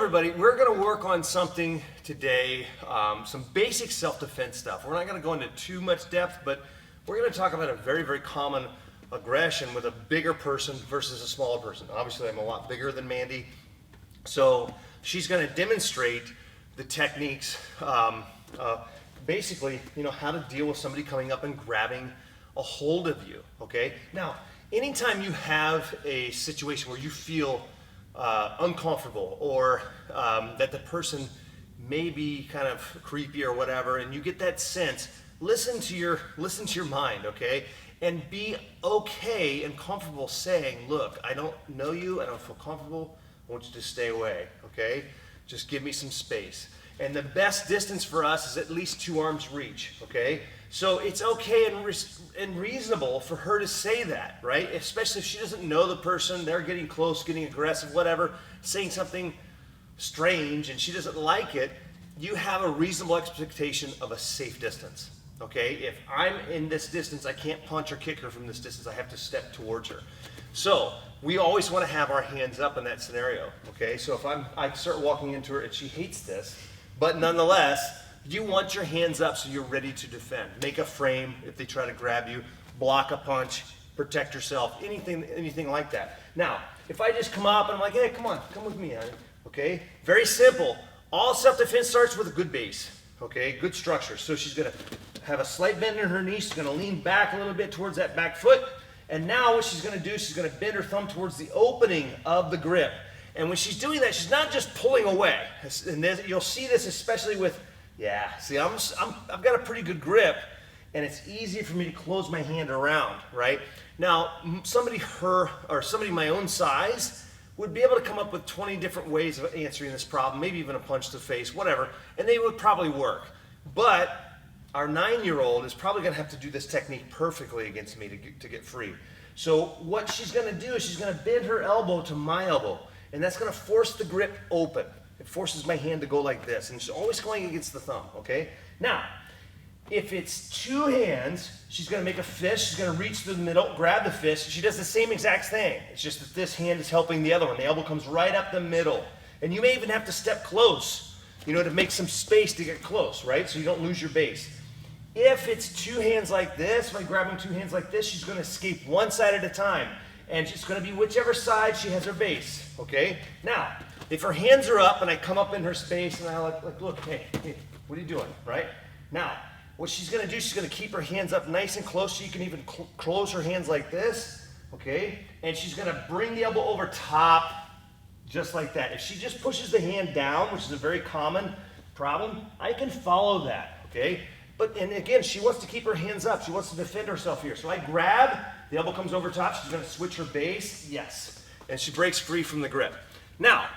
everybody, we're going to work on something today, some basic self-defense stuff. We're not going to go into too much depth, but we're going to talk about a very, very common aggression with a bigger person versus a smaller person. Obviously, I'm a lot bigger than Mandy, so she's going to demonstrate the techniques, basically, how to deal with somebody coming up and grabbing a hold of you, okay? Now, anytime you have a situation where you feel uncomfortable or that the person may be kind of creepy or whatever, and you get that sense, listen to your mind, okay? And be okay and comfortable saying, look, I don't know you, I don't feel comfortable, I want you to stay away, okay? Just give me some space. And the best distance for us is at least 2 arms reach, okay? So it's okay and reasonable for her to say that, right? Especially if she doesn't know the person, they're getting close, getting aggressive, whatever, saying something strange and she doesn't like it, you have a reasonable expectation of a safe distance, okay? If I'm in this distance, I can't punch or kick her from this distance, I have to step towards her. So we always want to have our hands up in that scenario, okay? So if I start walking into her and she hates this, but nonetheless, you want your hands up so you're ready to defend. Make a frame if they try to grab you, block a punch, protect yourself, anything like that. Now, if I just come up and I'm like, hey, come on, come with me, honey, okay? Very simple. All self-defense starts with a good base, okay? Good structure. So she's gonna have a slight bend in her knee, she's gonna lean back a little bit towards that back foot, and now what she's gonna do, she's gonna bend her thumb towards the opening of the grip. And when she's doing that, she's not just pulling away. And you'll see this especially with, see, I've got a pretty good grip, and it's easy for me to close my hand around, right? Now, somebody my own size would be able to come up with 20 different ways of answering this problem, maybe even a punch to the face, whatever, and they would probably work. But our 9-year-old is probably gonna have to do this technique perfectly against me to get free. So what she's gonna do is she's gonna bend her elbow to my elbow, and that's gonna force the grip open. It forces my hand to go like this, and she's always going against the thumb, okay? Now, if it's 2 hands, she's gonna make a fist, she's gonna reach through the middle, grab the fist, she does the same exact thing. It's just that this hand is helping the other one. The elbow comes right up the middle. And you may even have to step close, to make some space to get close, right? So you don't lose your base. If it's 2 hands like this, by grabbing 2 hands like this, she's gonna escape one side at a time. And it's gonna be whichever side she has her base, okay? Now, if her hands are up and I come up in her space and I like look, hey, what are you doing, right? Now, what she's gonna do, she's gonna keep her hands up nice and close so you can even close her hands like this, okay? And she's gonna bring the elbow over top, just like that. If she just pushes the hand down, which is a very common problem, I can follow that, okay? And again, she wants to keep her hands up. She wants to defend herself here. So I grab, the elbow comes over top, she's gonna switch her base, yes. And she breaks free from the grip. Now,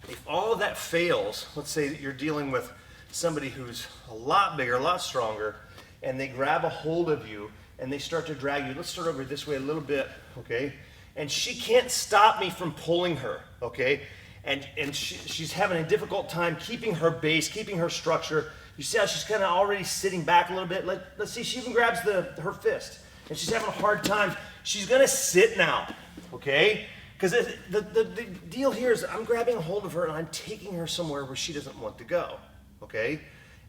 if all of that fails, let's say that you're dealing with somebody who's a lot bigger, a lot stronger, and they grab a hold of you and they start to drag you. Let's start over this way a little bit, okay? And she can't stop me from pulling her, okay? And she's having a difficult time keeping her base, keeping her structure. You see how she's kind of already sitting back a little bit? Let's see, she even grabs her fist, and she's having a hard time. She's gonna sit now, okay? Because the deal here is I'm grabbing a hold of her and I'm taking her somewhere where she doesn't want to go, okay?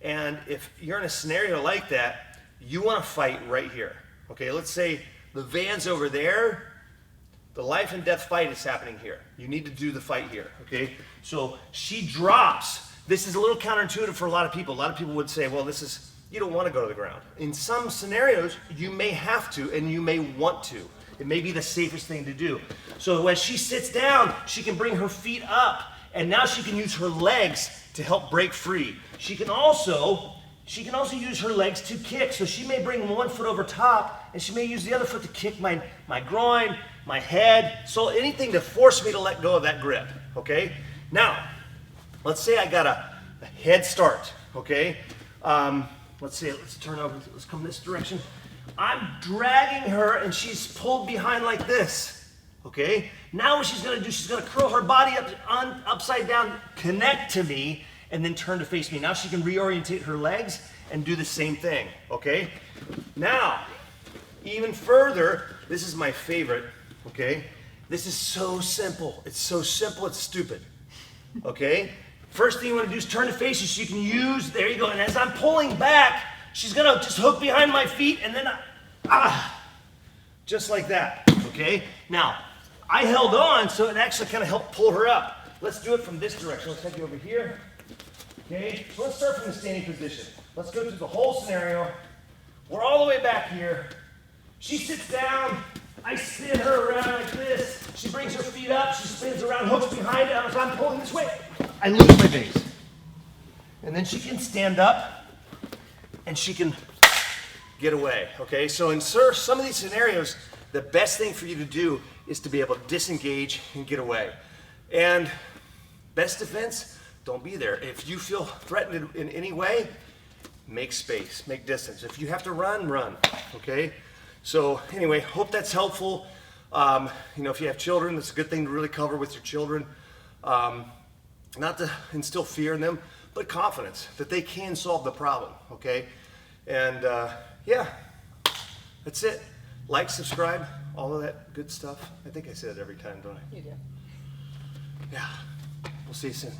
And if you're in a scenario like that, you want to fight right here, okay? Let's say the van's over there, the life and death fight is happening here. You need to do the fight here, okay? So she drops. This is a little counterintuitive for a lot of people. A lot of people would say, well, you don't want to go to the ground. In some scenarios, you may have to and you may want to. It may be the safest thing to do. So when she sits down, she can bring her feet up, and now she can use her legs to help break free. She can also use her legs to kick. So she may bring one foot over top, and she may use the other foot to kick my groin, my head, so anything to force me to let go of that grip, okay? Now, let's say I got a head start, okay? Let's turn over, let's come this direction. I'm dragging her and she's pulled behind like this, okay? Now what she's gonna do, she's gonna curl her body up upside down, connect to me, and then turn to face me. Now she can reorientate her legs and do the same thing, okay? Now, even further, this is my favorite, okay? This is so simple. It's so simple, it's stupid. okay? First thing you want to do is turn to face you so you can use, there you go. And as I'm pulling back, she's gonna just hook behind my feet and then just like that, okay? Now, I held on so it actually kind of helped pull her up. Let's do it from this direction. Let's take you over here, okay? So let's start from the standing position. Let's go through the whole scenario. We're all the way back here. She sits down, I spin her around like this. She brings her feet up, she spins around, hooks behind it. As I'm pulling this way, I lose my base. And then she can stand up and she can get away, okay? So in some of these scenarios, the best thing for you to do is to be able to disengage and get away. And best defense, don't be there. If you feel threatened in any way, make space, make distance. If you have to run, run, okay? So anyway, hope that's helpful. If you have children, it's a good thing to really cover with your children. Not to instill fear in them, but confidence that they can solve the problem, okay? And yeah, that's it. Like, subscribe, all of that good stuff. I think I said it every time, don't I? You do. Yeah, we'll see you soon.